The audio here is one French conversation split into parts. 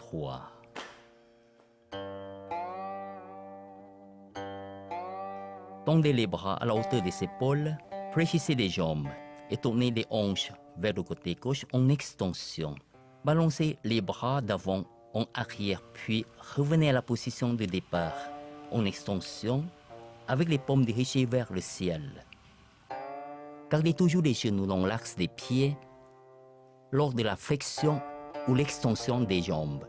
3. Tendez les bras à la hauteur des épaules, fléchissez les jambes et tournez les hanches vers le côté gauche en extension. Balancez les bras d'avant en arrière, puis revenez à la position de départ en extension avec les paumes dirigées vers le ciel. Gardez toujours les genoux dans l'axe des pieds lors de la flexion ou l'extension des jambes.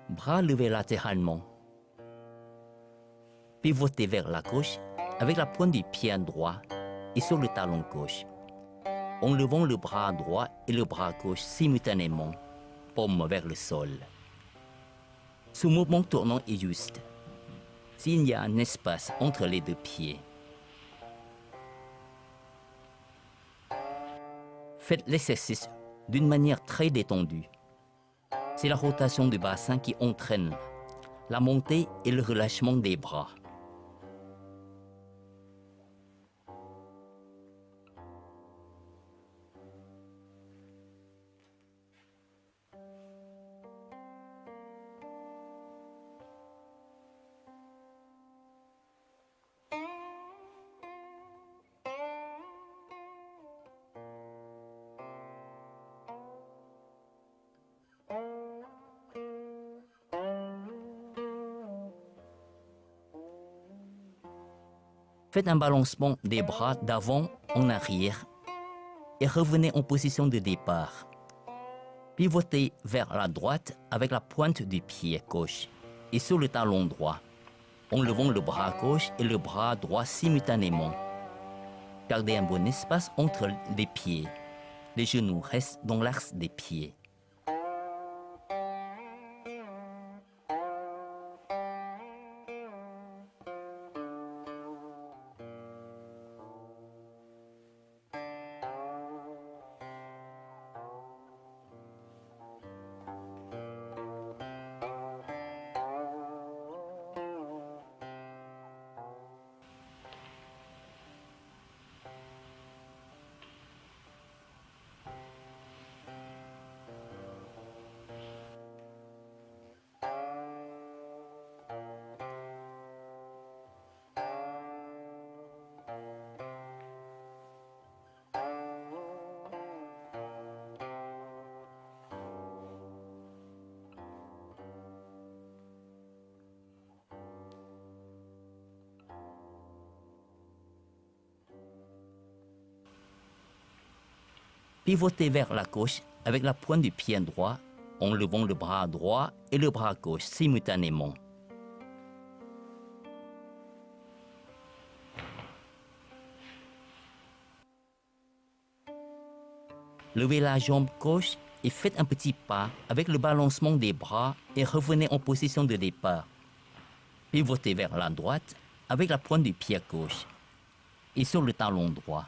Bras levés latéralement. Pivotez vers la gauche avec la pointe du pied droit et sur le talon gauche, en levant le bras droit et le bras gauche simultanément, paume vers le sol. Ce mouvement tournant est juste s'il y a un espace entre les deux pieds. Faites l'exercice d'une manière très détendue. C'est la rotation du bassin qui entraîne la montée et le relâchement des bras. Faites un balancement des bras d'avant en arrière et revenez en position de départ. Pivotez vers la droite avec la pointe du pied gauche et sur le talon droit, en levant le bras gauche et le bras droit simultanément. Gardez un bon espace entre les pieds. Les genoux restent dans l'axe des pieds. Pivotez vers la gauche avec la pointe du pied droit en levant le bras droit et le bras gauche simultanément. Levez la jambe gauche et faites un petit pas avec le balancement des bras et revenez en position de départ. Pivotez vers la droite avec la pointe du pied gauche et sur le talon droit.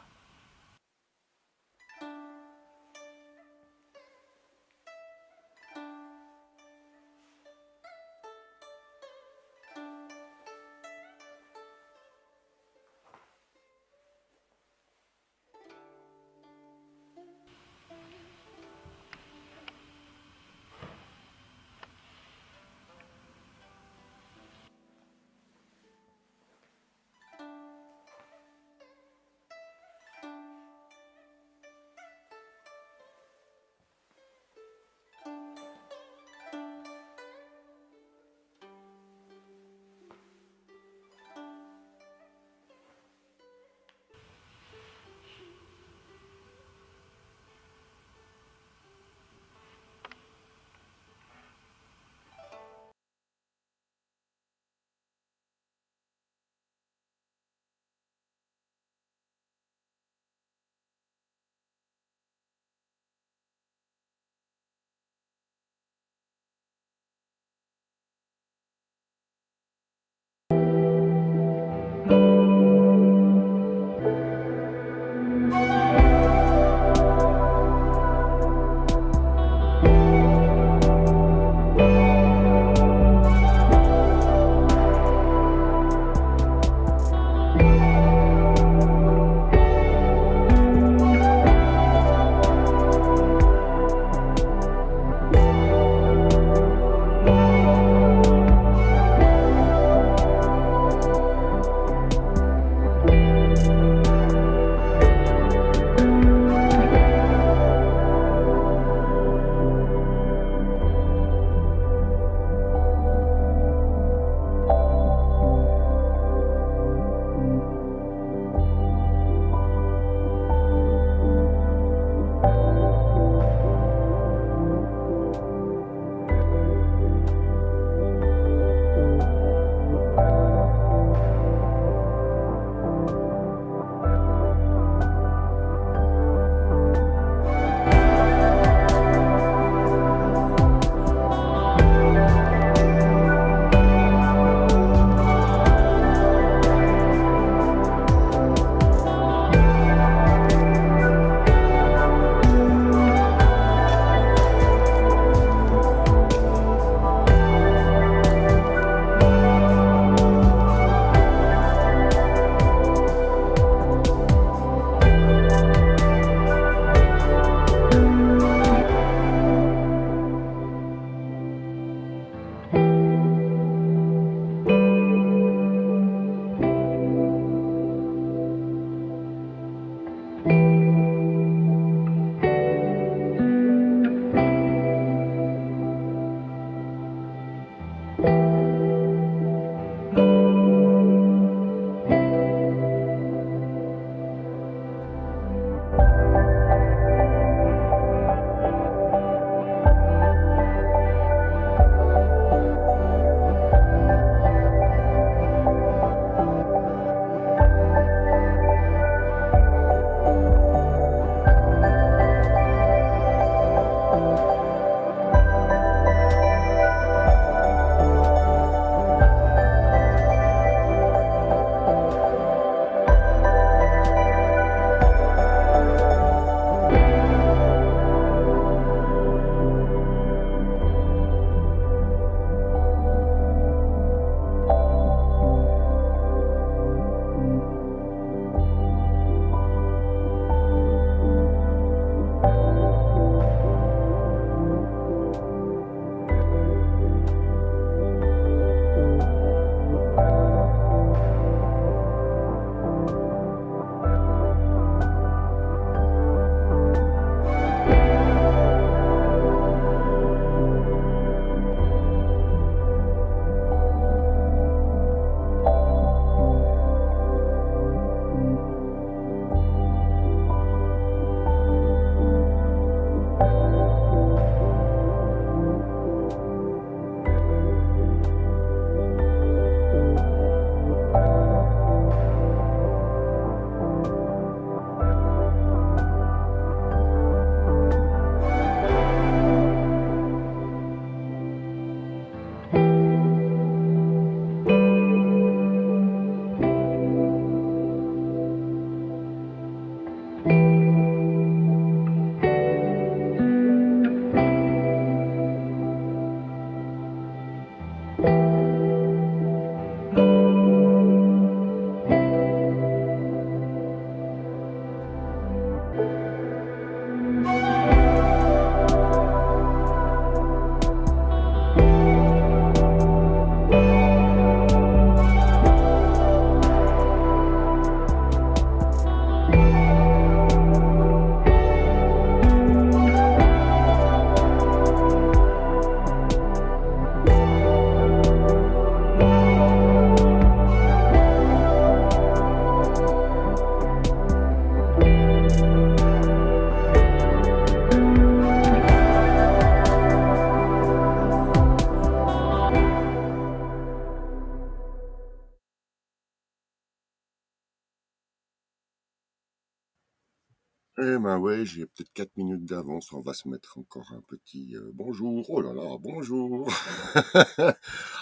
Eh ben ouais, j'ai peut-être 4 minutes d'avance. On va se mettre encore un petit bonjour. Oh là là, bonjour.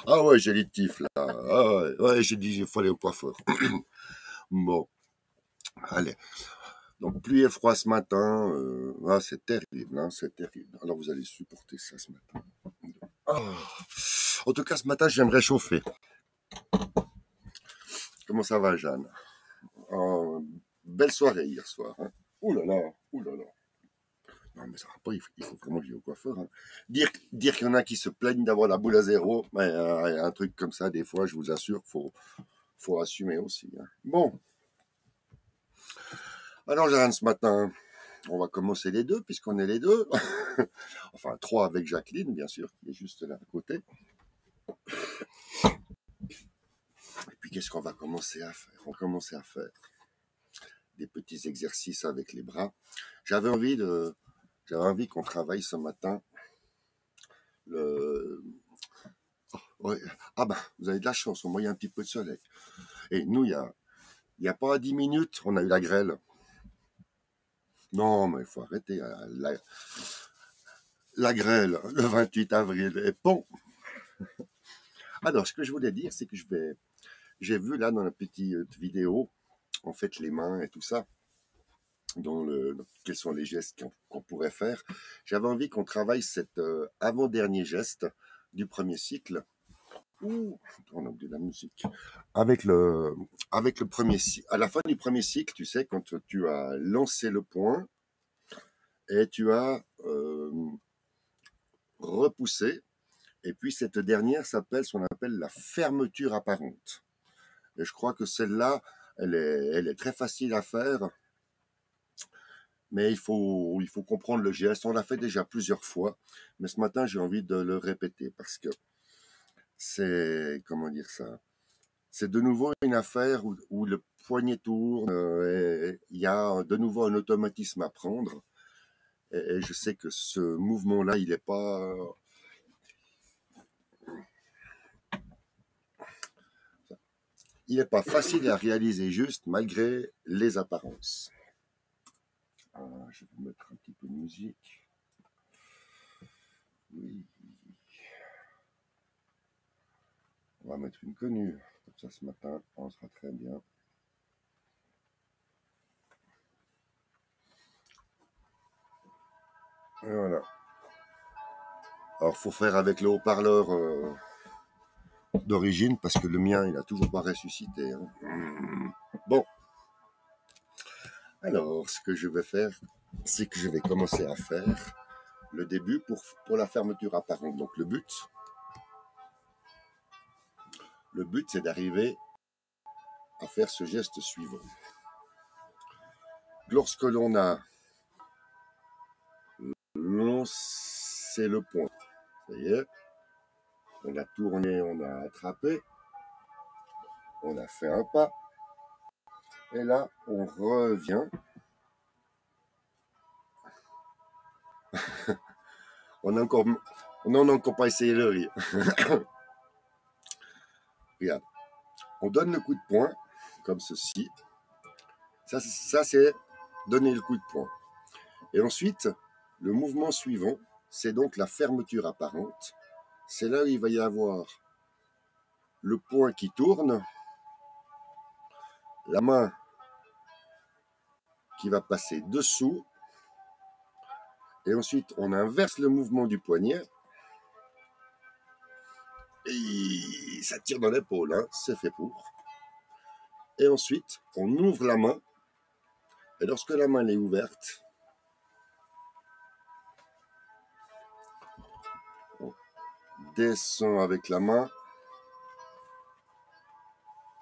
Ah ouais, j'ai les tifs là. Ah ouais, ouais, j'ai dit il faut aller au coiffeur. Bon, allez. Donc pluie et froid ce matin. Ah, c'est terrible, hein, c'est terrible. Alors vous allez supporter ça ce matin. Ah. En tout cas, ce matin, j'aimerais chauffer. Comment ça va, Jeanne? Oh, belle soirée hier soir. Hein. Ouh là là, ouh là là. Non, mais ça va pas, il faut vraiment que j'aille au coiffeur. Hein. Dire qu'il y en a qui se plaignent d'avoir la boule à zéro, mais, un truc comme ça, des fois, je vous assure, faut assumer aussi. Hein. Bon, alors, Jeanne, ce matin, on va commencer les deux, puisqu'on est les deux. Enfin, trois avec Jacqueline, bien sûr, qui est juste là à côté. Et puis, qu'est-ce qu'on va commencer à faire? On va commencer à faire des petits exercices avec les bras. J'avais envie qu'on travaille ce matin le. Ouais. Ah ben, vous avez de la chance, au moins il y a un petit peu de soleil. Et nous, il y a pas 10 minutes, on a eu la grêle. Non, mais il faut arrêter. La grêle, le 28 avril. Et bon. Alors, ce que je voulais dire, c'est que j'ai vu là dans la petite vidéo, en fait, les mains et tout ça, quels sont les gestes qu'on pourrait faire. J'avais envie qu'on travaille cet avant-dernier geste du premier cycle. Ouh, on a oublié la musique. Avec le, avec le premier cycle, à la fin du premier cycle, tu sais, quand tu as lancé le point et tu as repoussé, et puis cette dernière s'appelle ce qu'on appelle la fermeture apparente. Et je crois que celle-là, elle est très facile à faire, mais il faut comprendre le geste. On l'a fait déjà plusieurs fois, mais ce matin, j'ai envie de le répéter parce que c'est, comment dire ça, c'est de nouveau une affaire où le poignet tourne, et il y a de nouveau un automatisme à prendre. Et je sais que ce mouvement-là, il est pas facile à réaliser juste malgré les apparences. Je vais vous mettre un petit peu de musique. Oui. On va mettre une connue. Comme ça, ce matin, on sera très bien. Et voilà. Alors, faut faire avec le haut-parleur d'origine parce que le mien, il a toujours pas ressuscité. Hein. Bon. Alors, ce que je vais faire, c'est que je vais commencer à faire le début pour la fermeture apparente. Donc, le but, c'est d'arriver à faire ce geste suivant. Lorsque l'on a lancé le point, ça y est, on a tourné, on a attrapé, on a fait un pas, et là, on revient. On n'a encore pas essayé le rire. Regarde, on donne le coup de poing, comme ceci. Ça c'est donner le coup de poing. Et ensuite, le mouvement suivant, c'est donc la fermeture apparente. C'est là où il va y avoir le poing qui tourne, la main qui va passer dessous, et ensuite on inverse le mouvement du poignet, et ça tire dans l'épaule, hein, c'est fait pour. Et ensuite, on ouvre la main, et lorsque la main est ouverte, on descend avec la main,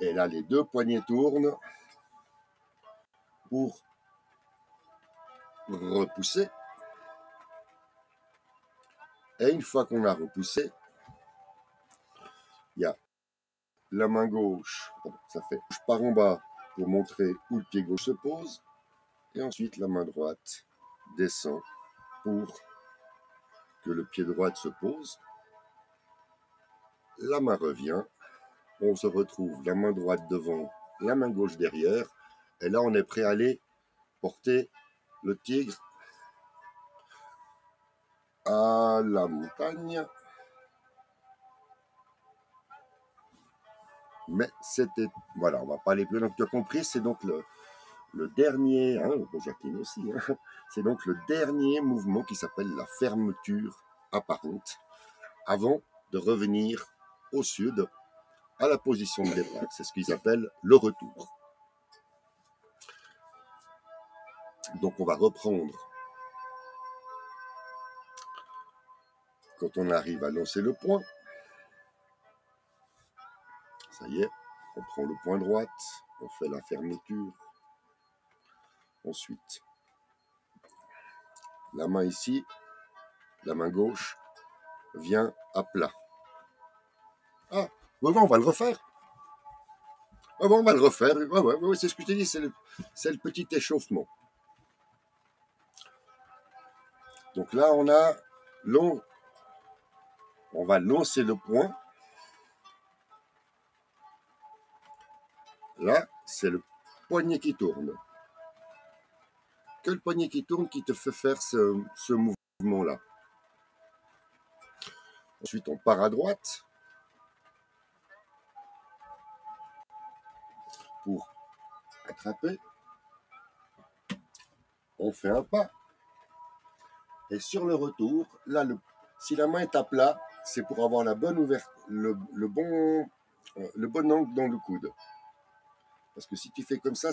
et là les deux poignets tournent pour repousser. Et une fois qu'on a repoussé, il y a la main gauche, ça fait je pars en bas pour montrer où le pied gauche se pose, et ensuite la main droite descend pour que le pied droit se pose. La main revient, on se retrouve la main droite devant, la main gauche derrière, et là on est prêt à aller porter le tigre à la montagne. Mais c'était, voilà, on va pas aller plus loin. Donc tu as compris, c'est donc le dernier, hein, Jacqueline aussi, hein, c'est donc le dernier mouvement qui s'appelle la fermeture apparente, avant de revenir au sud, à la position de départ. C'est ce qu'ils appellent le retour. Donc on va reprendre quand on arrive à lancer le point. Ça y est, on prend le point droite, on fait la fermeture. Ensuite, la main ici, la main gauche, vient à plat. Ah, bon, on va le refaire. Ah bon, on va le refaire. Ouais, c'est ce que je t'ai dit, c'est le petit échauffement. Donc là, on va lancer le point. Là, c'est le poignet qui tourne. Que le poignet qui tourne qui te fait faire ce mouvement-là. Ensuite, on part à droite pour attraper. On fait un pas. Et sur le retour, là, si la main est à plat, c'est pour avoir la bonne ouverture, le bon angle dans le coude. Parce que si tu fais comme ça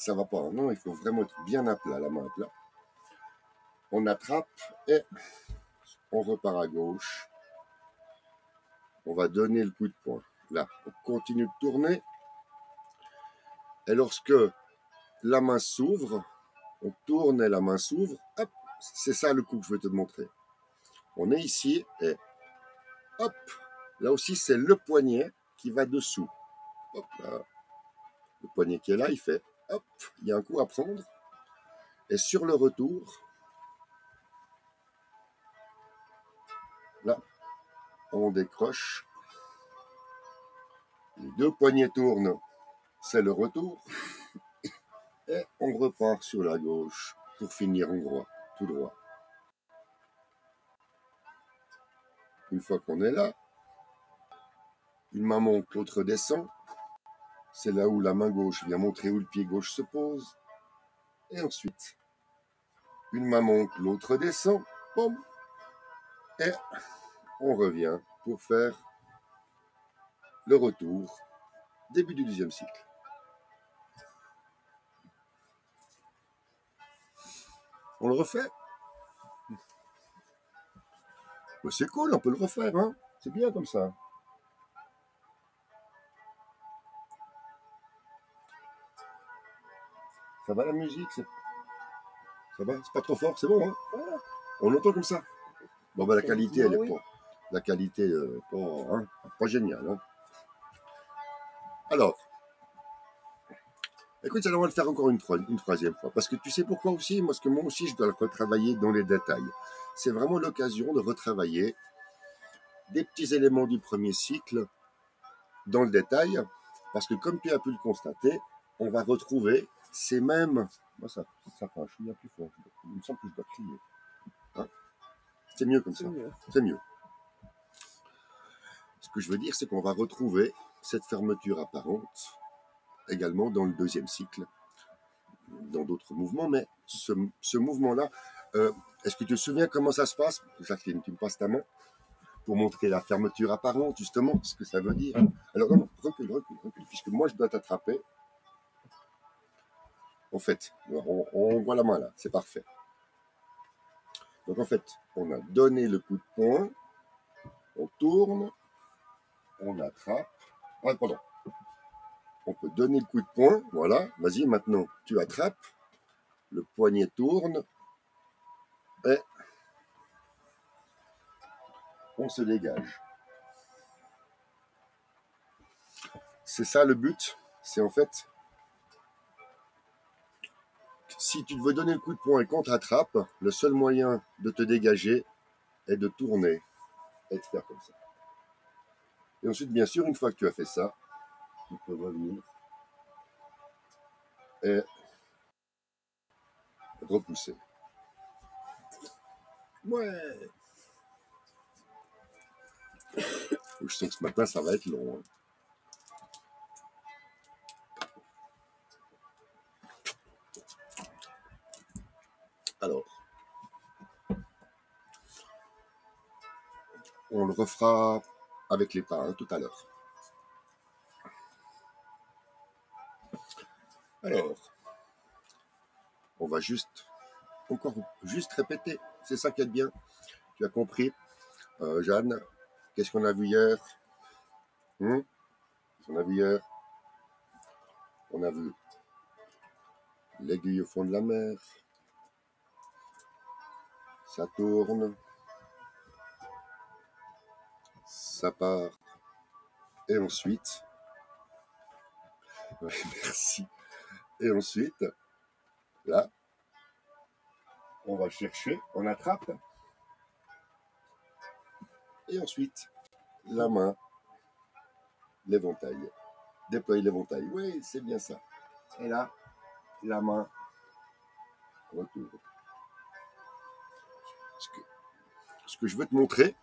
va pas. Non, il faut vraiment être bien à plat, la main à plat. On attrape et on repart à gauche. On va donner le coup de poing. Là, on continue de tourner. Et lorsque la main s'ouvre, on tourne et la main s'ouvre. Hop, c'est ça le coup que je veux te montrer. On est ici et hop, là aussi c'est le poignet qui va dessous. Hop là. Le poignet qui est là, il fait hop, il y a un coup à prendre. Et sur le retour, là, on décroche. Les deux poignets tournent, c'est le retour. Et on repart sur la gauche pour finir en droit, tout droit. Une fois qu'on est là, une main monte, l'autre descend. C'est là où la main gauche vient montrer où le pied gauche se pose. Et ensuite, une main monte, l'autre descend. Boum. Et on revient pour faire le retour, début du deuxième cycle. On le refait. Mais c'est cool, on peut le refaire, hein. C'est bien comme ça. Ça va la musique, ça va, c'est pas trop fort, c'est bon, hein. On entend comme ça. Bon, ben la qualité, elle est pas. La qualité, pas géniale, hein. Alors, écoute, alors on va le faire encore une troisième fois. Parce que tu sais pourquoi aussi? Parce que moi aussi, je dois le retravailler dans les détails. C'est vraiment l'occasion de retravailler des petits éléments du premier cycle dans le détail. Parce que comme tu as pu le constater, on va retrouver ces mêmes... Moi, ça fâche, je suis bien plus fort. Il me semble que je dois crier. Hein, c'est mieux comme ça. C'est mieux. Ce que je veux dire, c'est qu'on va retrouver cette fermeture apparente également dans le deuxième cycle, dans d'autres mouvements, mais ce mouvement-là, est-ce que tu te souviens comment ça se passe? Jacqueline, tu me passes ta main pour montrer la fermeture apparente, justement, ce que ça veut dire. Alors, non, recule, puisque moi, je dois t'attraper. En fait, on voit la main là, c'est parfait. Donc, en fait, on a donné le coup de poing, on tourne, on attrape. Ah, pardon. On peut donner le coup de poing, voilà. Vas-y, maintenant, tu attrapes. Le poignet tourne. Et on se dégage. C'est ça le but. C'est en fait, si tu veux donner le coup de poing et qu'on t'attrape, le seul moyen de te dégager est de tourner et de faire comme ça. Et ensuite, bien sûr, une fois que tu as fait ça, tu peux revenir et repousser. Ouais. Je sens que ce matin, ça va être long. Hein. Alors, on le refera avec les pas hein, tout à l'heure. Alors, on va juste répéter. C'est ça qui est bien. Tu as compris, Jeanne? Qu'est-ce qu'on a vu hier? Qu'est-ce qu'on a vu hier? On a vu l'aiguille au fond de la mer. Ça tourne. Ça part. Et ensuite, ouais, merci. Et ensuite, là, on va chercher, on attrape. Et ensuite, la main, l'éventail. Déployer l'éventail. Oui, c'est bien ça. Et là, la main retourne. Ce que je veux te montrer,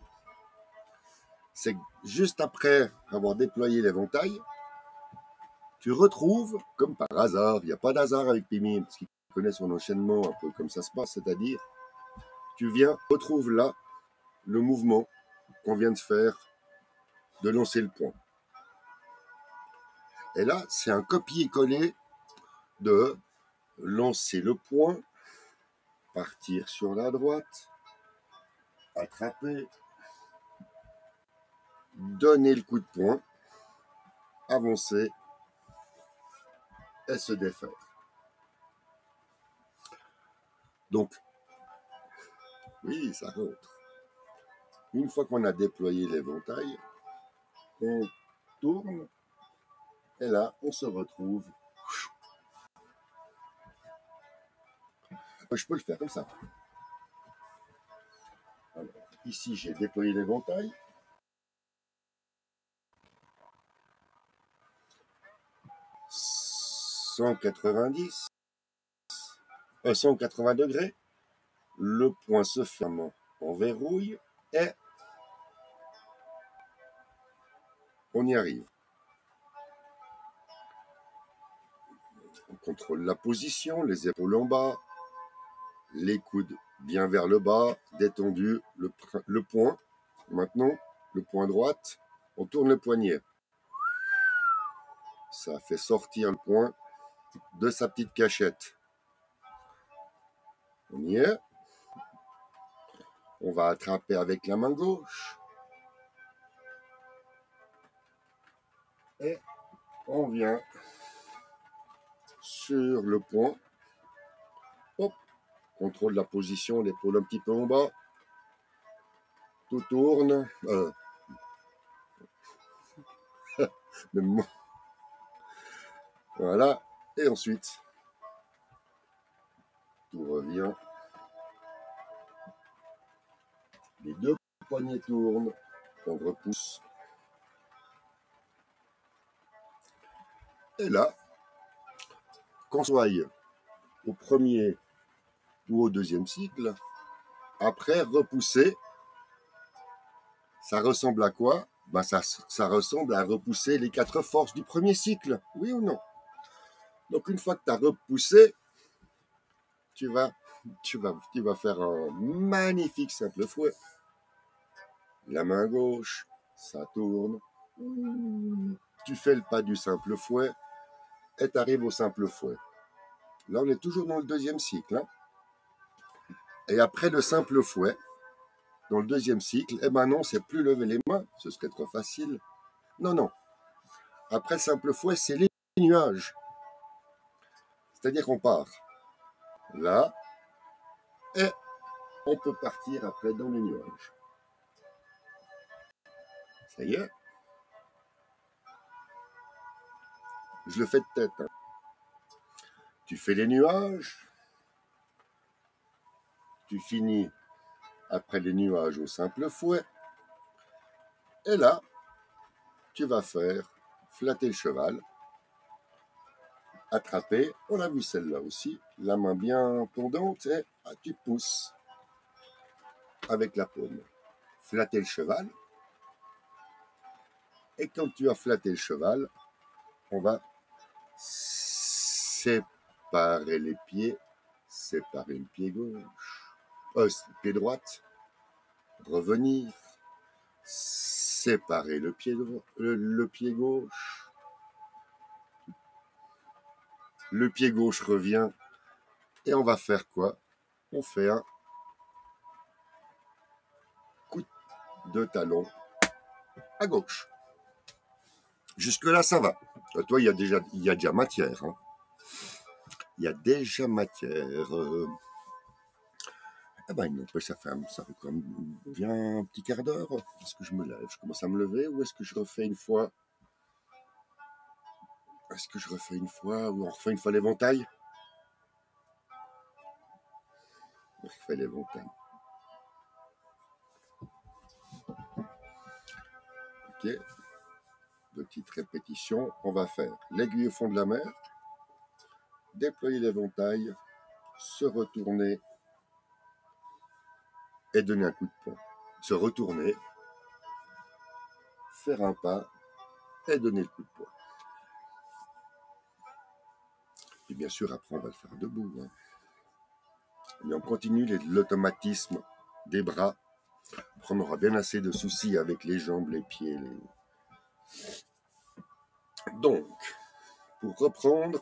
c'est que juste après avoir déployé l'éventail, tu retrouves, comme par hasard, il n'y a pas d'hasard avec Pimi, parce qu'il connaît son enchaînement un peu comme ça se passe, c'est-à-dire, tu retrouves là le mouvement qu'on vient de faire, de lancer le point. Et là, c'est un copier-coller de lancer le point, partir sur la droite, attraper, donner le coup de poing, avancer et se défaire. Donc, oui, ça rentre. Une fois qu'on a déployé l'éventail, on tourne et là, on se retrouve. Je peux le faire comme ça. Alors, ici, j'ai déployé l'éventail. « 190, 180 degrés. Le point se ferme en verrouille et on y arrive. On contrôle la position, les épaules en bas, les coudes bien vers le bas, détendu, le poing. Maintenant, le poing droite, on tourne le poignet. Ça fait sortir le poing de sa petite cachette. On y est. On va attraper avec la main gauche. Et on vient sur le poing. Hop, contrôle la position, l'épaule un petit peu en bas. Tout tourne. Voilà. Et ensuite, tout revient. Les deux poignets tournent. On repousse. Et là, qu'on soit au premier ou au deuxième cycle, après repousser, ça ressemble à quoi? Ben ça ressemble à repousser les 4 forces du premier cycle, oui ou non? Donc une fois que tu as repoussé, tu vas faire un magnifique simple fouet. La main gauche, ça tourne. Tu fais le pas du simple fouet et tu arrives au simple fouet. Là, on est toujours dans le deuxième cycle. Hein. Et après le simple fouet, dans le deuxième cycle, eh ben non, c'est plus lever les mains, ce serait trop facile. Non, non. Après le simple fouet, c'est les nuages. C'est-à-dire qu'on part là et on peut partir après dans les nuages. Ça y est. Je le fais de tête. Hein. Tu fais les nuages. Tu finis après les nuages au simple fouet. Et là, tu vas faire flatter le cheval. attraper. On a vu celle-là aussi. La main bien tendante et tu pousses avec la paume. Flatter le cheval. Et quand tu as flatté le cheval, on va séparer les pieds, séparer le pied gauche, le pied droite, revenir, séparer le pied gauche, le pied gauche revient, et on va faire quoi? On fait un coup de talon à gauche. Jusque-là, ça va. Toi, il y a déjà matière. Hein. Il y a déjà matière. Ah ben, non, ça fait quand même bien un petit quart d'heure. Est-ce que je me lève? Je commence à me lever ou est-ce que je refais une fois? Est-ce que je refais une fois ou on refait une fois l'éventail? On refait l'éventail. Ok. Petite répétition. On va faire l'aiguille au fond de la mer, déployer l'éventail, se retourner et donner un coup de poing. Se retourner, faire un pas et donner le coup de poing. Et bien sûr, après, on va le faire debout. Hein. Mais on continue l'automatisme des bras. Après, on aura bien assez de soucis avec les jambes, les pieds. Donc, pour reprendre,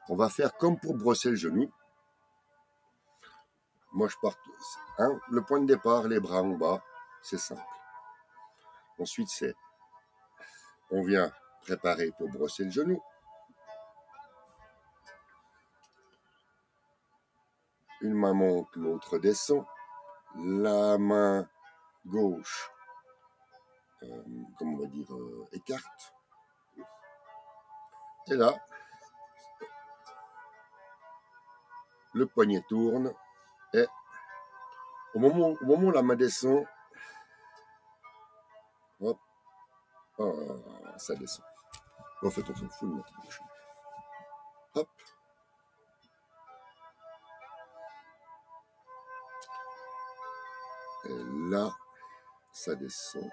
on va faire comme pour brosser le genou. Moi, je pars. Hein, le point de départ, les bras en bas, c'est simple. Ensuite, on vient préparer pour brosser le genou. Une main monte, l'autre descend. La main gauche, comme on va dire, écarte. Et là, le poignet tourne et au moment où la main descend, hop, ça descend. En fait, on s'en fout de notre bouche. Hop. Et là, ça descend.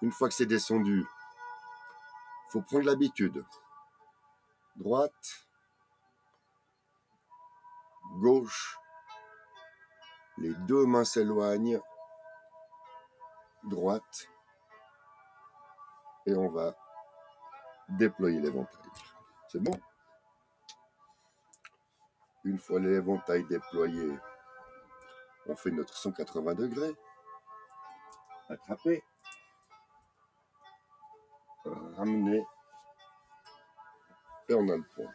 Une fois que c'est descendu, il faut prendre l'habitude. Droite, gauche, les deux mains s'éloignent, droite, et on va déployer l'éventail. C'est bon? Une fois l'éventail déployé, on fait notre 180 degrés. Attraper. Ramener. Et on a le point.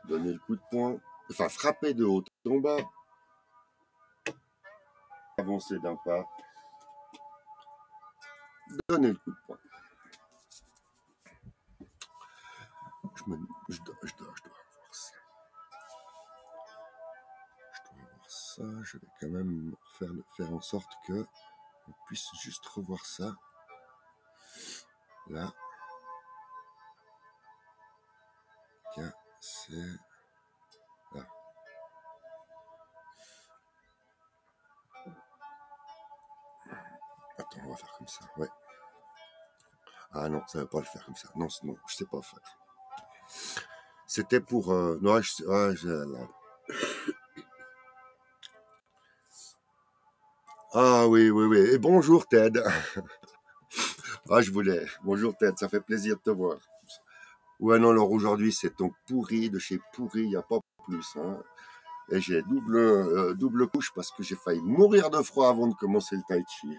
Donner le coup de poing. Enfin, frapper de haut en bas. Avancer d'un pas. Donner le coup de poing. Je dois avoir ça. Je dois avoir ça. Je vais quand même faire en sorte que on puisse juste revoir ça. Là. Tiens, c'est là. Attends, on va faire comme ça. Ouais. Ah non, ça ne va pas le faire comme ça. Non, non, je sais pas faire. C'était pour... non, Ah oui. Et bonjour Ted. Je voulais... Bonjour Ted, ça fait plaisir de te voir. Ouais, non, alors aujourd'hui, c'est ton pourri de chez pourri, il n'y a pas plus. Hein. Et j'ai double couche parce que j'ai failli mourir de froid avant de commencer le tai chi.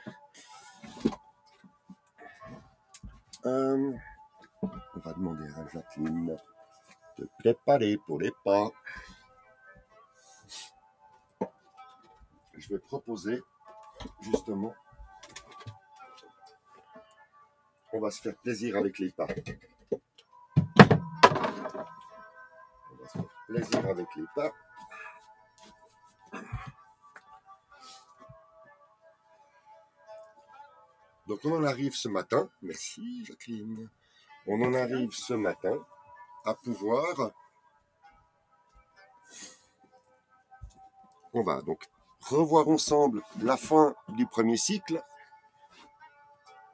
On va demander à Jacqueline de préparer pour les pas. Je vais proposer, justement, on va se faire plaisir avec les pas. On va se faire plaisir avec les pas. Donc on en arrive ce matin, merci Jacqueline, on en arrive ce matin à pouvoir, on va donc revoir ensemble la fin du premier cycle,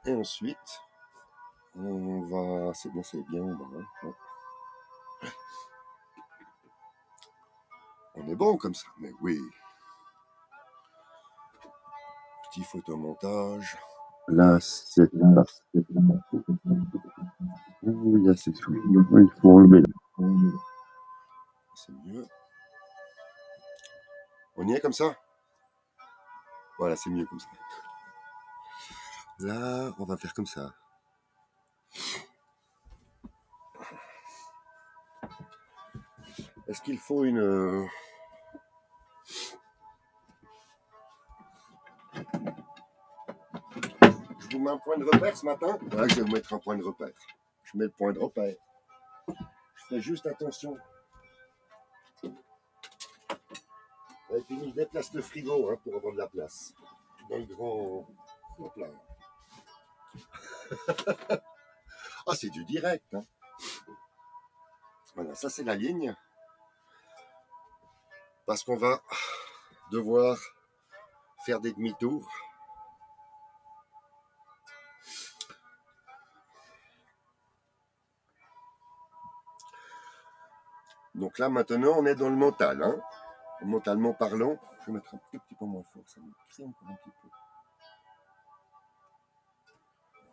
et ensuite, on va, c'est bien, on va, hein. On est bon comme ça, mais oui. Petit photomontage. Là, c'est parti. Oui, là, c'est tout. Oui, il faut enlever là. C'est mieux. On y est comme ça? Voilà, c'est mieux comme ça. Là, on va faire comme ça. Est-ce qu'il faut une... Je vous mets un point de repère ce matin? Ouais, je vais vous mettre un point de repère. Je mets le point de repère. Je fais juste attention. Et puis, je déplace le frigo hein, pour avoir de la place. Dans le grand plat. Ah, c'est du direct. Hein. Voilà, ça c'est la ligne. Parce qu'on va devoir faire des demi-tours. Donc là, maintenant, on est dans le mental. Hein. Mentalement parlant, je vais mettre un tout petit peu moins fort, ça me crie encore un petit peu.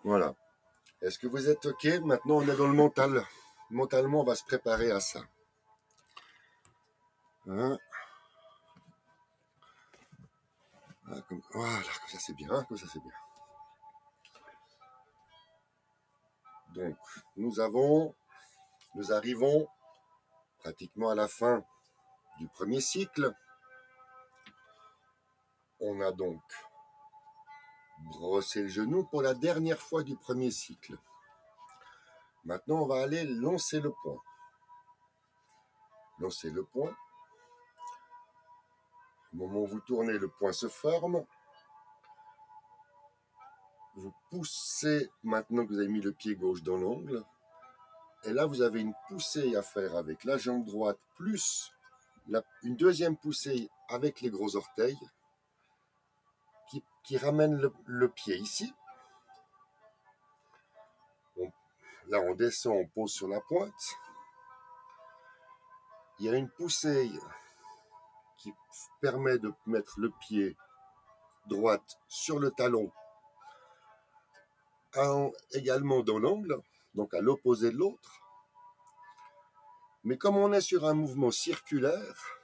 Voilà. Est-ce que vous êtes OK? Maintenant, on est dans le mental. Mentalement, on va se préparer à ça. Hein? Voilà, comme ça c'est bien, comme ça c'est bien. Donc, nous arrivons pratiquement à la fin du premier cycle. On a donc brossé le genou pour la dernière fois du premier cycle. Maintenant, on va aller lancer le point. Lancer le point. Au moment où vous tournez, le point se forme. Vous poussez, maintenant que vous avez mis le pied gauche dans l'angle. Et là, vous avez une poussée à faire avec la jambe droite, plus une deuxième poussée avec les gros orteils, qui ramène le pied ici. Là, on descend, on pose sur la pointe. Il y a une poussée qui permet de mettre le pied droite sur le talon, également dans l'angle, donc à l'opposé de l'autre. Mais comme on est sur un mouvement circulaire,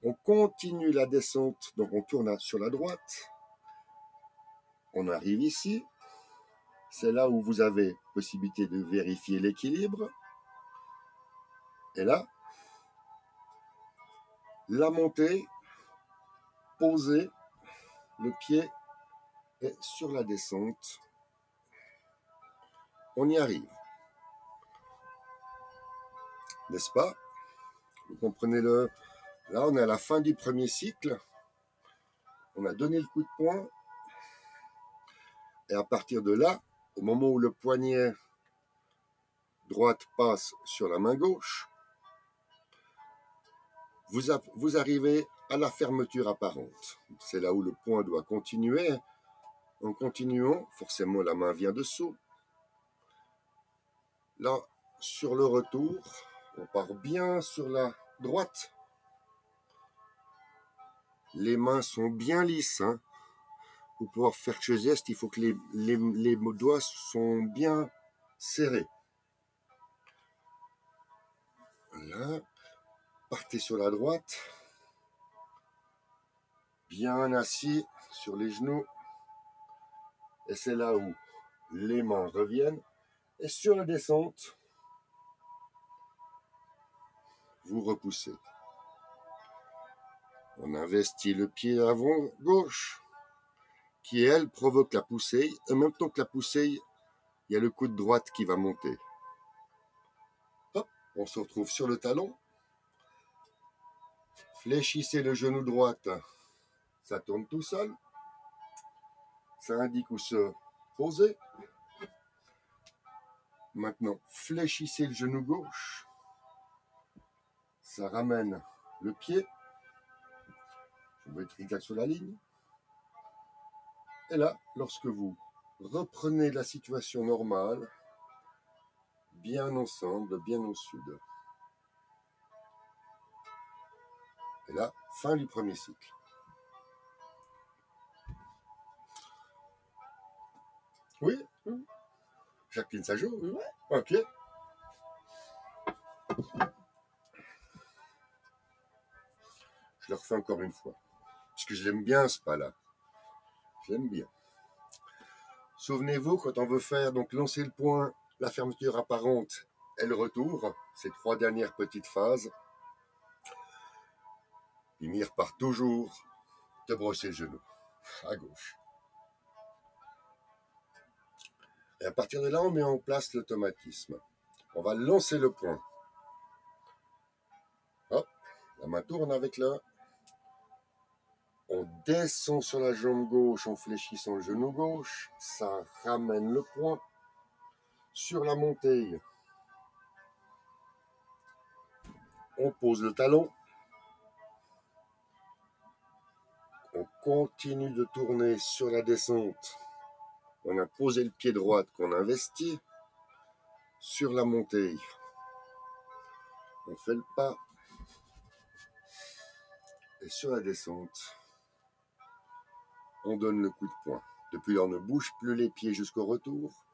on continue la descente, donc on tourne sur la droite. On arrive ici. C'est là où vous avez possibilité de vérifier l'équilibre. Et là, la montée, poser, le pied est sur la descente. On y arrive. N'est-ce pas? Vous comprenez-le? Là, on est à la fin du premier cycle. On a donné le coup de poing. Et à partir de là, au moment où le poignet droite passe sur la main gauche, vous arrivez à la fermeture apparente. C'est là où le poing doit continuer. En continuant, forcément la main vient dessous. Là, sur le retour, on part bien sur la droite. Les mains sont bien lisses. Hein. Pour pouvoir faire ce geste, il faut que les doigts sont bien serrés. Voilà. Partez sur la droite. Bien assis sur les genoux. Et c'est là où les mains reviennent. Et sur la descente, vous repoussez. On investit le pied avant gauche, qui elle provoque la poussée. En même temps que la poussée, il y a le coude droite qui va monter. Hop, on se retrouve sur le talon. Fléchissez le genou droite. Ça tourne tout seul. Ça indique où se Posez. Maintenant, fléchissez le genou gauche. Ça ramène le pied. Je vais être exact sur la ligne. Et là, lorsque vous reprenez la situation normale, bien ensemble, bien au sud. Et là, fin du premier cycle. Oui, Jacqueline, ça joue? Ouais. Ok. Je le refais encore une fois. Parce que je l'aime bien ce pas-là. Je l'aime bien. Souvenez-vous, quand on veut faire, donc lancer le point, la fermeture apparente et le retour, ces 3 dernières petites phases, il m'y repart toujours de brosser le genou à gauche. Et à partir de là, on met en place l'automatisme. On va lancer le point. Hop, la main tourne avec là. On descend sur la jambe gauche en fléchissant le genou gauche. Ça ramène le point. Sur la montée, on pose le talon. On continue de tourner sur la descente. On a posé le pied droit qu'on investit. Sur la montée, on fait le pas. Et sur la descente, on donne le coup de poing. Depuis là, on ne bouge plus les pieds jusqu'au retour.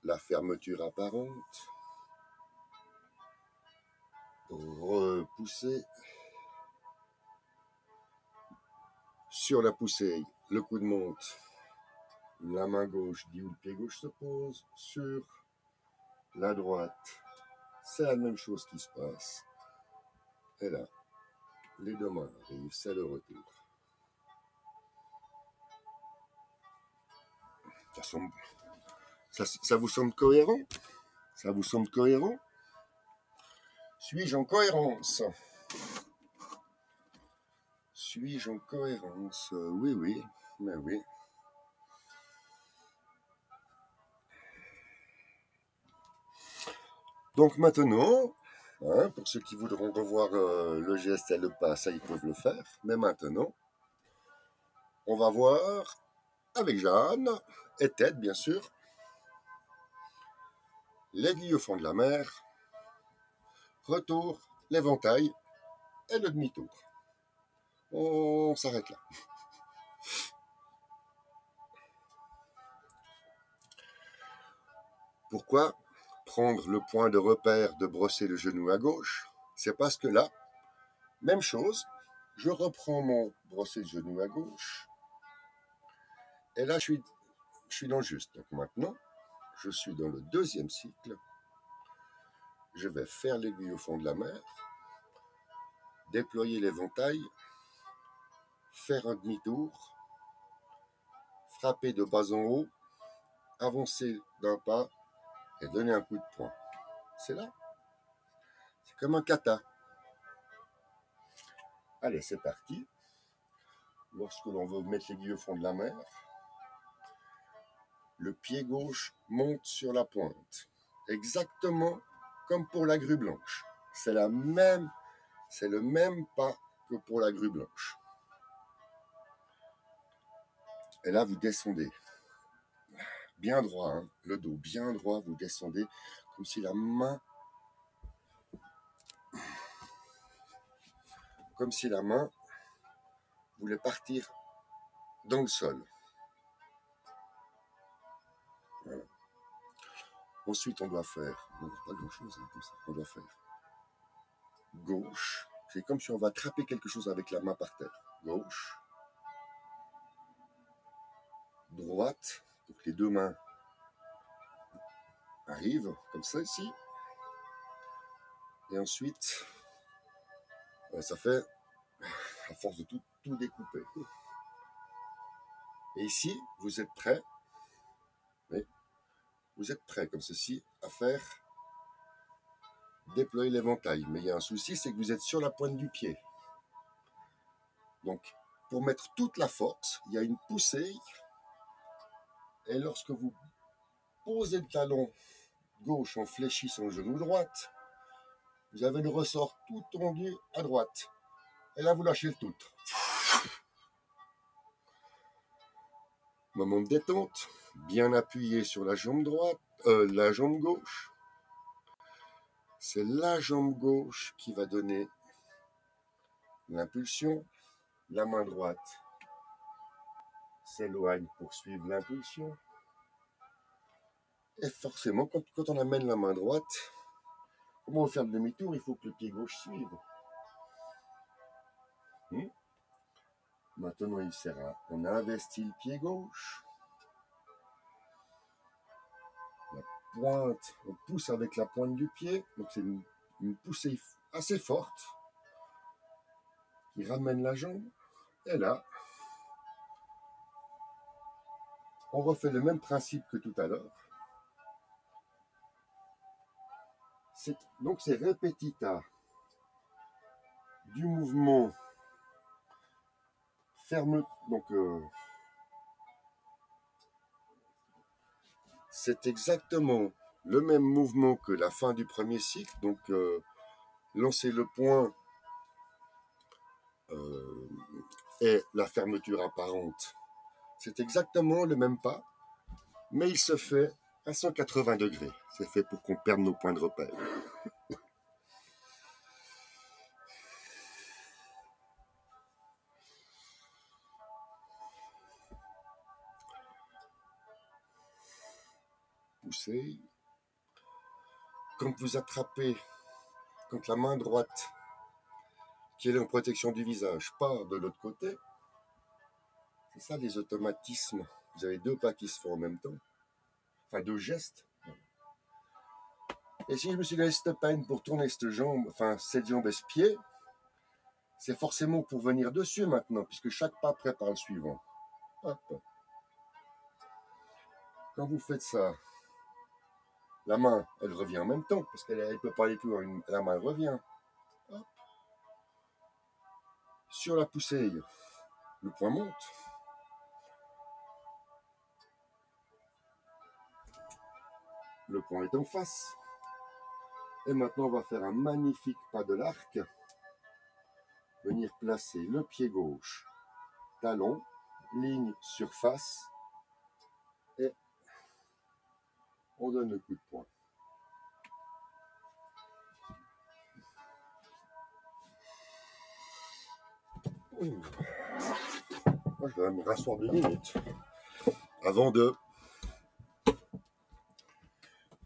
La fermeture apparente. Repousser. Sur la poussée, le coup de monte. La main gauche dit où le pied gauche se pose. Sur la droite, c'est la même chose qui se passe. Et là, les deux mains arrivent, c'est le retour. Ça vous semble cohérent? Ça vous semble cohérent? Suis-je en cohérence? Suis-je en cohérence? Oui, oui, mais oui. Donc maintenant, pour ceux qui voudront revoir le geste et le pas, ça ils peuvent le faire. Mais maintenant, on va voir avec Jeanne et Ted, bien sûr, l'aiguille au fond de la mer, retour, l'éventail et le demi-tour. On s'arrête là. Pourquoi prendre le point de repère de brosser le genou à gauche? C'est parce que là, même chose, je reprends mon brosser le genou à gauche, et là je suis dans le juste. Donc maintenant, je suis dans le deuxième cycle, je vais faire l'aiguille au fond de la mer, déployer l'éventail, faire un demi-tour, frapper de bas en haut, avancer d'un pas et donner un coup de poing. C'est là. C'est comme un kata. Allez, c'est parti. Lorsque l'on veut mettre l'aiguille au fond de la mer, le pied gauche monte sur la pointe. Exactement comme pour la grue blanche. C'est le même pas que pour la grue blanche. Et là, vous descendez. Bien droit, hein, le dos bien droit, vous descendez comme si la main voulait partir dans le sol. Voilà. Ensuite, on doit faire, pas grand-chose, hein, comme ça. On doit faire gauche. C'est comme si on va attraper quelque chose avec la main par terre. Gauche. Droite, pour que les deux mains arrivent, comme ça ici. Et ensuite, ça fait, à force de tout découper. Et ici, vous êtes prêts, oui, vous êtes prêts comme ceci à faire déployer l'éventail. Mais il y a un souci, c'est que vous êtes sur la pointe du pied. Donc, pour mettre toute la force, il y a une poussée Et lorsque vous posez le talon gauche en fléchissant le genou droite, vous avez le ressort tout tendu à droite. Et là, vous lâchez le tout. Moment de détente, bien appuyé sur la jambe droite, la jambe gauche. C'est la jambe gauche qui va donner l'impulsion. La main droite s'éloigne pour suivre l'impulsion. Et forcément, quand on amène la main droite, comment on fait le demi-tour, il faut que le pied gauche suive. Maintenant, il sert à... On investit le pied gauche. La pointe, on pousse avec la pointe du pied. Donc c'est une poussée assez forte qui ramène la jambe. Et là, on refait le même principe que tout à l'heure. Donc c'est répétita du mouvement ferme. Donc c'est exactement le même mouvement que la fin du premier cycle. Donc lancer le poing et la fermeture apparente. C'est exactement le même pas, mais il se fait à 180 degrés. C'est fait pour qu'on perde nos points de repère. Poussez. Quand vous attrapez, quand la main droite, qui est en protection du visage, part de l'autre côté, c'est ça les automatismes. Vous avez deux pas qui se font en même temps. Enfin, deux gestes. Et si je me suis donné cette peine pour tourner cette jambe, enfin, cette jambe et ce pied, c'est forcément pour venir dessus maintenant, puisque chaque pas prépare le suivant. Hop. Quand vous faites ça, la main, elle revient en même temps, parce qu'elle ne peut pas aller plus loin. La main revient. Hop. Sur la poussée, le poing monte. Le poing est en face. Et maintenant, on va faire un magnifique pas de l'arc. Venir placer le pied gauche, talon, ligne, surface. Et on donne le coup de poing. Moi, je vais me rasseoir 2 minutes avant de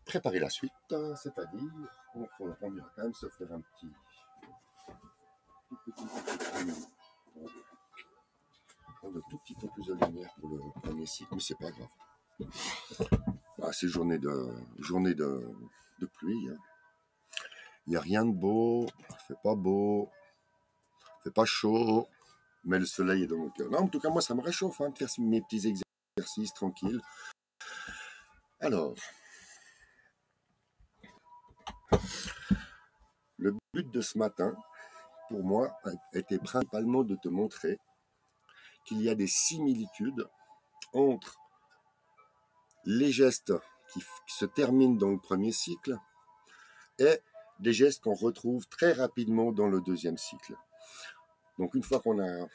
préparer la suite, c'est-à-dire on va quand même se faire un petit prendre un tout petit peu plus de lumière pour le premier cycle, mais c'est pas grave. Ah, c'est journée de pluie. Hein. Il n'y a rien de beau, il ne fait pas beau, il ne fait pas chaud, mais le soleil est dans le cœur. Non, en tout cas, moi, ça me réchauffe de faire mes petits exercices tranquilles. Alors, le but de ce matin, pour moi, était principalement de te montrer qu'il y a des similitudes entre les gestes qui se terminent dans le premier cycle et des gestes qu'on retrouve très rapidement dans le deuxième cycle. Donc une fois qu'on a...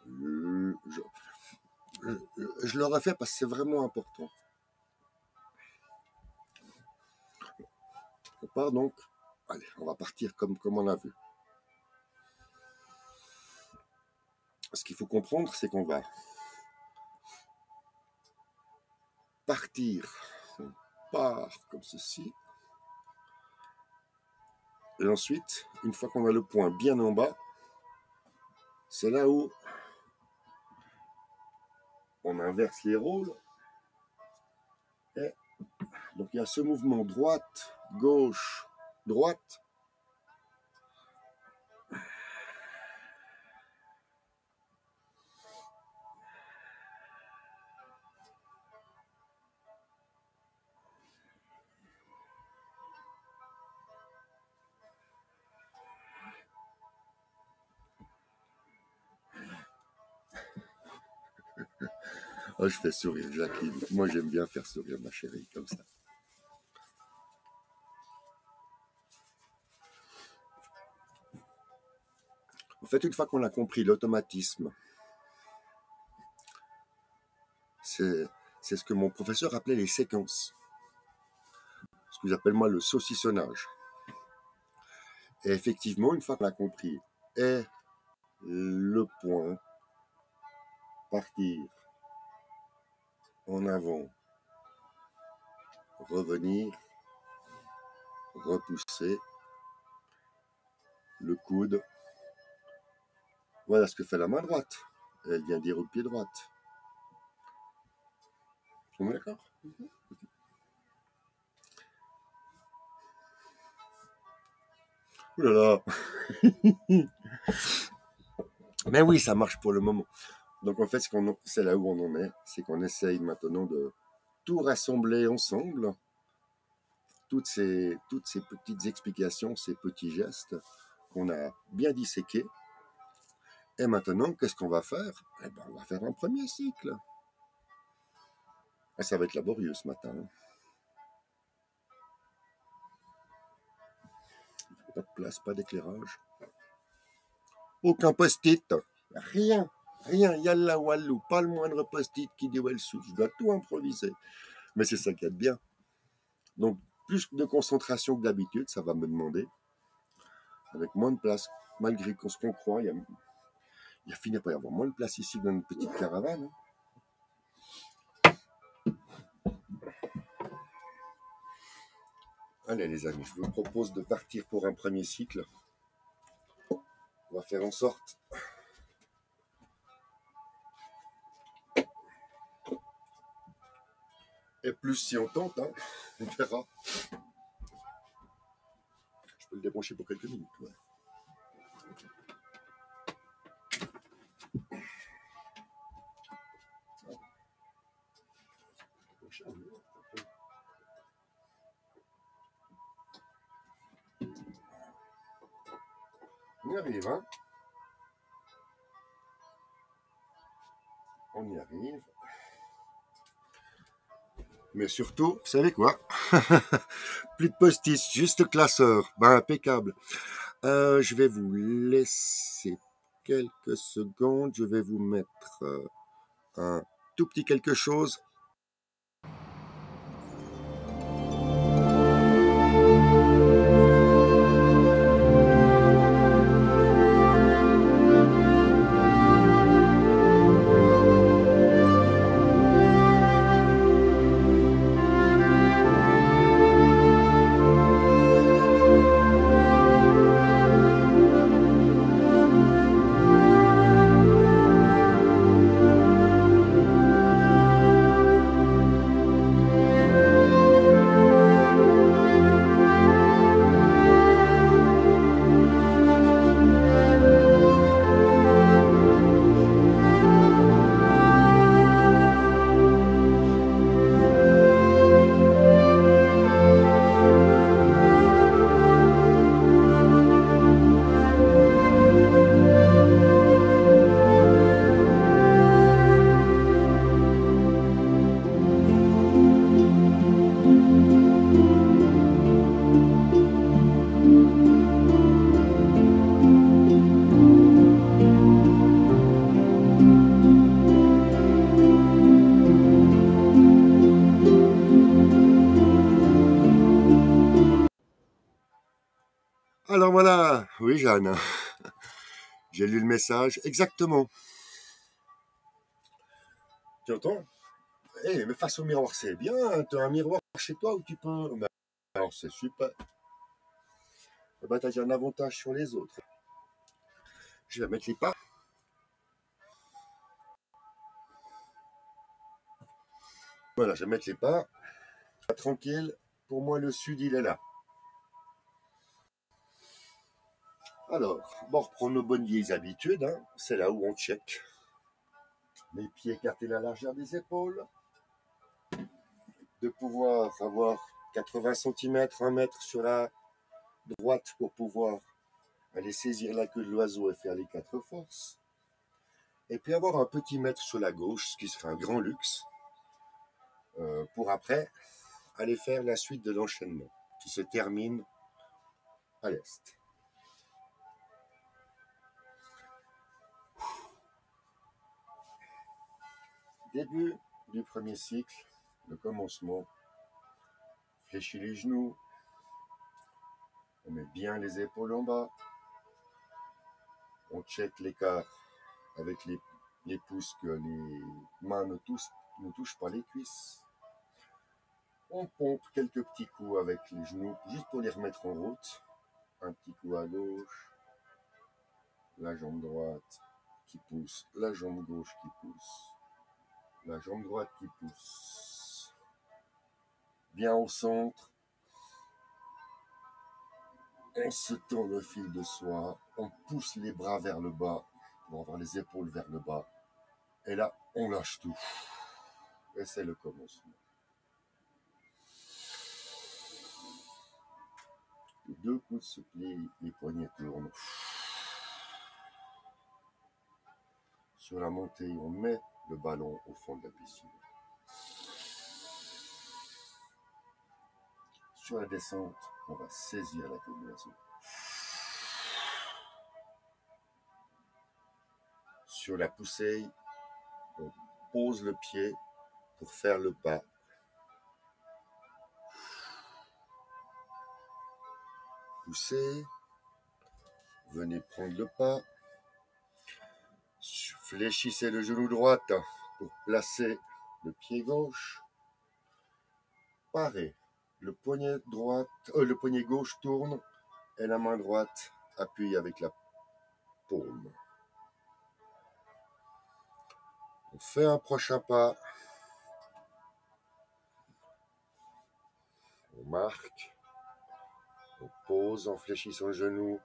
Je le refais parce que c'est vraiment important. On part donc... Allez, on va partir comme on a vu. Ce qu'il faut comprendre, c'est qu'on va partir. On part comme ceci. Et ensuite, une fois qu'on a le point bien en bas, c'est là où on inverse les rôles. Et donc il y a ce mouvement droite, gauche, droite. Oh, je fais sourire Jacqueline. Moi, j'aime bien faire sourire ma chérie, comme ça. En fait, une fois qu'on a compris l'automatisme, c'est ce que mon professeur appelait les séquences. Ce que j'appelle moi le saucissonnage. Et effectivement, une fois qu'on a compris, est le point, partir, en avant, revenir, repousser, le coude. Voilà ce que fait la main droite. Elle vient dire au pied droite. On est d'accord? Ouh là là. Mais oui, ça marche pour le moment. Donc en fait, c'est là où on en est, c'est qu'on essaye maintenant de tout rassembler ensemble, toutes ces petites explications, ces petits gestes qu'on a bien disséqués. Et maintenant, qu'est-ce qu'on va faire? Eh ben, on va faire un premier cycle. Et ça va être laborieux ce matin. Pas de place, pas d'éclairage. Aucun post-it. Rien. Rien. Yalla wallou. Pas le moindre post-it qui dit où elle souffle. Je dois tout improviser. Mais c'est ça qui est bien. Donc, plus de concentration que d'habitude, ça va me demander. Avec moins de place, malgré ce qu'on croit, il y a fini par y avoir moins de place ici dans une petite caravane. Allez les amis, je vous propose de partir pour un premier cycle. On va faire en sorte et plus si on tente, hein, on verra. Je peux le débrancher pour quelques minutes. Ouais. On y arrive, hein? On y arrive. Mais surtout, vous savez quoi? Plus de post-it, juste classeur. Ben, impeccable. Je vais vous laisser quelques secondes. Je vais vous mettre un tout petit quelque chose. Alors voilà, oui Jeanne, j'ai lu le message, exactement. Tu entends? Eh, mais face au miroir, c'est bien, tu as un miroir chez toi où tu peux... Ben, alors c'est super. Eh ben, tu as un avantage sur les autres. Je vais mettre les pas. Voilà, je vais mettre les pas. Tranquille, pour moi le sud il est là. Alors, bon, on reprend nos bonnes vieilles habitudes, hein. C'est là où on check. Les pieds écartés la largeur des épaules. De pouvoir avoir 80 cm, 1 mètre sur la droite pour pouvoir aller saisir la queue de l'oiseau et faire les 4 forces. Et puis avoir un petit mètre sur la gauche, ce qui serait un grand luxe, pour après aller faire la suite de l'enchaînement, qui se termine à l'est. Début du premier cycle, le commencement, fléchit les genoux, on met bien les épaules en bas, on check l'écart avec les pouces, que les mains ne touchent pas les cuisses. On pompe quelques petits coups avec les genoux, juste pour les remettre en route. Un petit coup à gauche, la jambe droite qui pousse, la jambe gauche qui pousse, la jambe droite qui pousse. Bien au centre, on se tend le fil de soie, on pousse les bras vers le bas pour avoir les épaules vers le bas. Et là, on lâche tout. Et c'est le commencement. Les deux coudes se plient, les poignets tournent. Sur la montée, on met le ballon au fond de la piscine. Sur la descente, on va saisir la queue d'oiseau. Sur la poussée, on pose le pied pour faire le pas. Poussez, venez prendre le pas. Fléchissez le genou droit pour placer le pied gauche. Parez. Le poignet gauche tourne et la main droite appuie avec la paume. On fait un prochain pas. On marque. On pose en fléchissant le genou.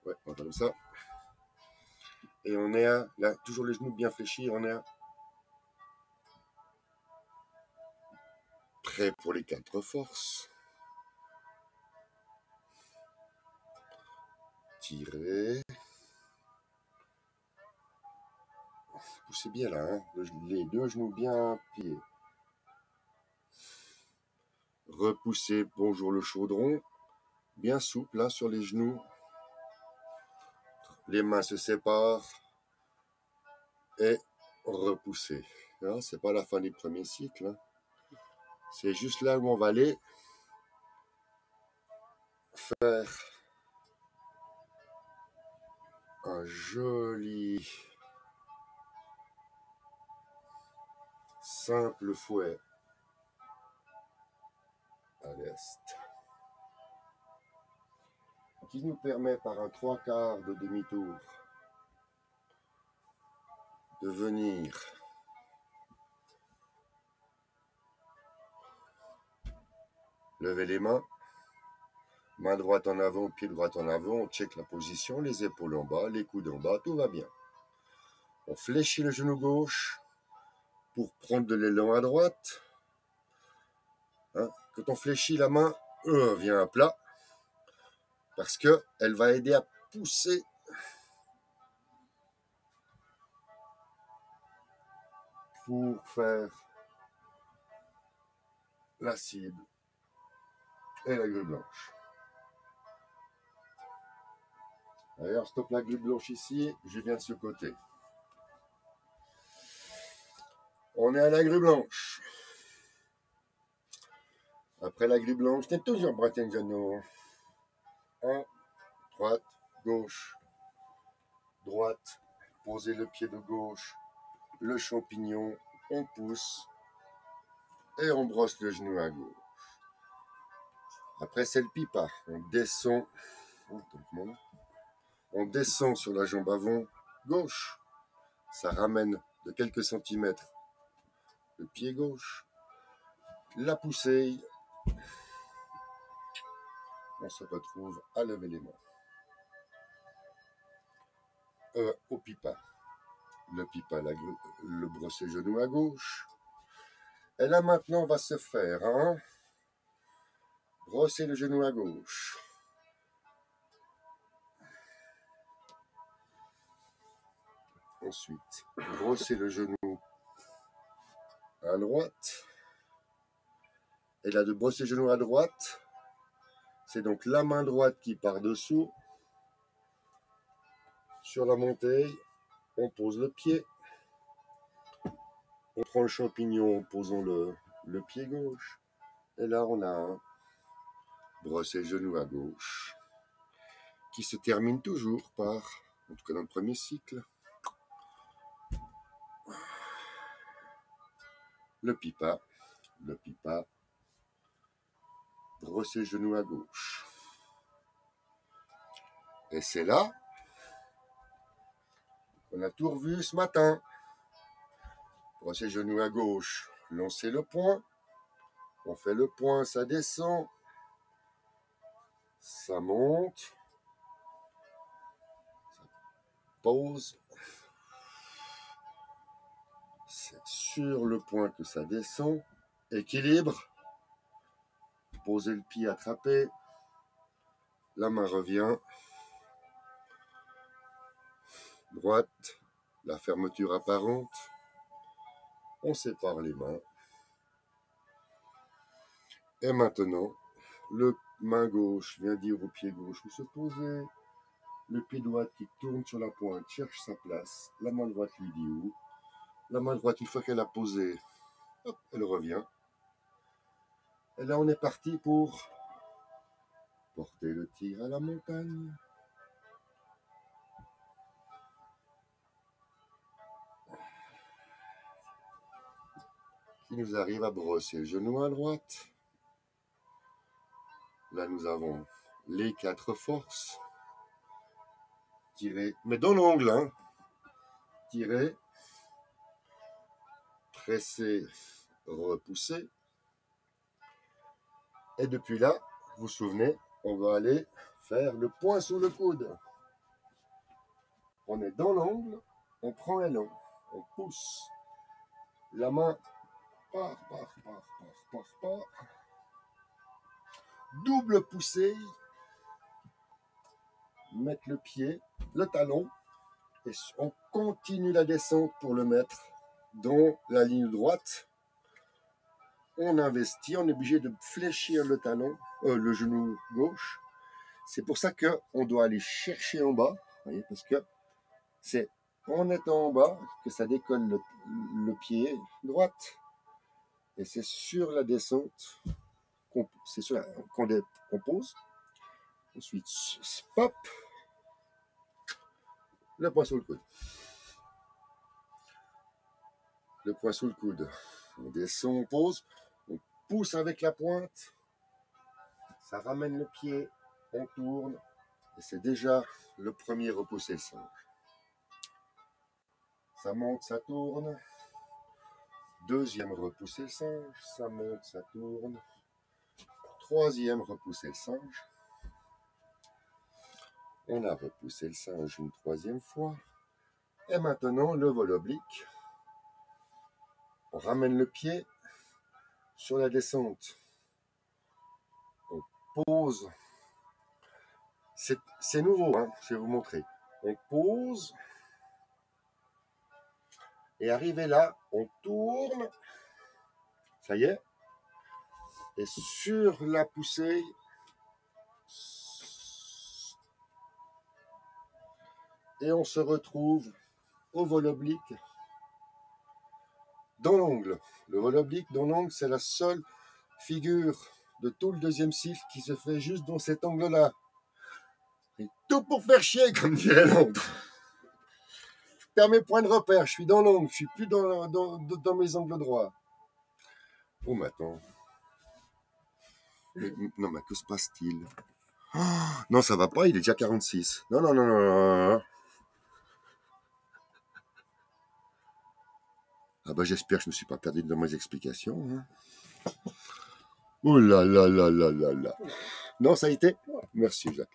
Ouais, on va comme ça. Et on est là, toujours les genoux bien fléchis, on est prêt pour les 4 forces. Tirez. Poussez bien là, hein, les deux genoux bien pliés. Repoussez, bonjour le chaudron. Bien souple là sur les genoux. Les mains se séparent. Et repoussez. C'est pas la fin du premier cycle. Hein. C'est juste là où on va aller faire un joli simple fouet à l'est, qui nous permet par un 3/4 de demi-tour de venir lever les mains, main droite en avant, pied droit en avant, on check la position, les épaules en bas, les coudes en bas, tout va bien. On fléchit le genou gauche pour prendre de l'élan à droite. Hein, quand on fléchit la main, vient à plat, parce qu'elle va aider à pousser pour faire la cible et la grue blanche. D'ailleurs, stop la grue blanche ici, je viens de ce côté. On est à la grue blanche. Après la grue blanche, c'est toujours Bretengeno. 1, droite, gauche, droite, posez le pied de gauche, le champignon, on pousse et on brosse le genou à gauche. Après, c'est le pipa. On descend sur la jambe avant gauche. Ça ramène de quelques centimètres le pied gauche. La poussée. On se retrouve à lever les mains. Au pipa. Le pipa, le brosser genou à gauche. Et là, maintenant, on va se faire brosser le genou à gauche. Ensuite, brosser le genou à droite. Et là, de brosser le genou à droite, c'est donc la main droite qui part dessous. Sur la montée, on pose le pied. On prend le champignon, posons le pied gauche. Et là, on a un brosser le genou à gauche, qui se termine toujours par, en tout cas dans le premier cycle, le pipa, brosser le genou à gauche. Et c'est là qu'on a tout revu ce matin. Brosser le genou à gauche, lancer le poing, on fait le poing, ça descend, ça monte, ça pose, c'est sur le point que ça descend, équilibre, poser le pied, attraper, la main revient, droite, la fermeture apparente, on sépare les mains, et maintenant, le main gauche vient dire au pied gauche où se poser, le pied droit qui tourne sur la pointe cherche sa place, la main droite lui dit où, la main droite, une fois qu'elle a posé, hop, elle revient. Et là, on est parti pour porter le tir à la montagne. Qui nous arrive à brosser le genou à droite. Là, nous avons les 4 forces. Tirer, mais dans l'angle, hein. Tirer, presser, repousser. Et depuis là, vous vous souvenez, on va aller faire le poing sur le coude. On est dans l'angle, on prend élan, on pousse. La main part. Double poussée. Mettre le pied, le talon, et on continue la descente pour le mettre dans la ligne droite. On investit, on est obligé de fléchir le talon, le genou gauche. C'est pour ça qu'on doit aller chercher en bas, voyez, parce que c'est en étant en bas que ça décolle le pied droite. Et c'est sur la descente qu'on pose. Ensuite, pop, le poing sur le coude. Le poing sous le coude. On descend, on pose, on pousse avec la pointe, ça ramène le pied, on tourne, et c'est déjà le premier repoussé le singe. Ça monte, ça tourne. Deuxième repoussé le singe, ça monte, ça tourne. Troisième repoussé le singe. On a repoussé le singe une troisième fois. Et maintenant, le vol oblique. On ramène le pied sur la descente. On pose. C'est nouveau, hein, je vais vous montrer. On pose. Et arrivé là, on tourne. Ça y est. Et sur la poussée, et on se retrouve au vol oblique dans l'angle. Le vol oblique dans l'angle, c'est la seule figure de tout le deuxième cycle qui se fait juste dans cet angle-là. Et tout pour faire chier, comme dirait l'autre. Je perds mes points de repère, je suis dans l'angle, je suis plus dans mes angles droits. Oh, maintenant. Non, mais que se passe-t-il? Oh, non, ça va pas, il est déjà 46. Non. Ah bah j'espère que je ne me suis pas perdu dans mes explications. Hein. Oh là. Non, ça a été? Merci, Jacques.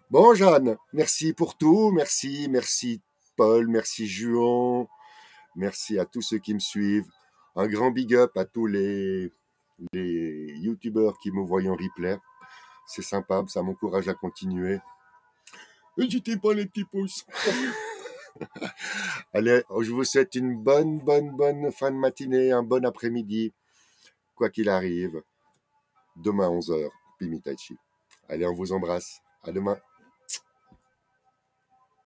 Bon, Jeanne, merci pour tout. Merci Paul, merci Juan. Merci à tous ceux qui me suivent. Un grand big up à tous les youtubeurs qui me voient en replay. C'est sympa, ça m'encourage à continuer. N'hésitez pas les petits pouces. Allez, je vous souhaite une bonne fin de matinée, un bon après-midi, quoi qu'il arrive. Demain 11h, Pimi Tai Chi. Allez, on vous embrasse. À demain.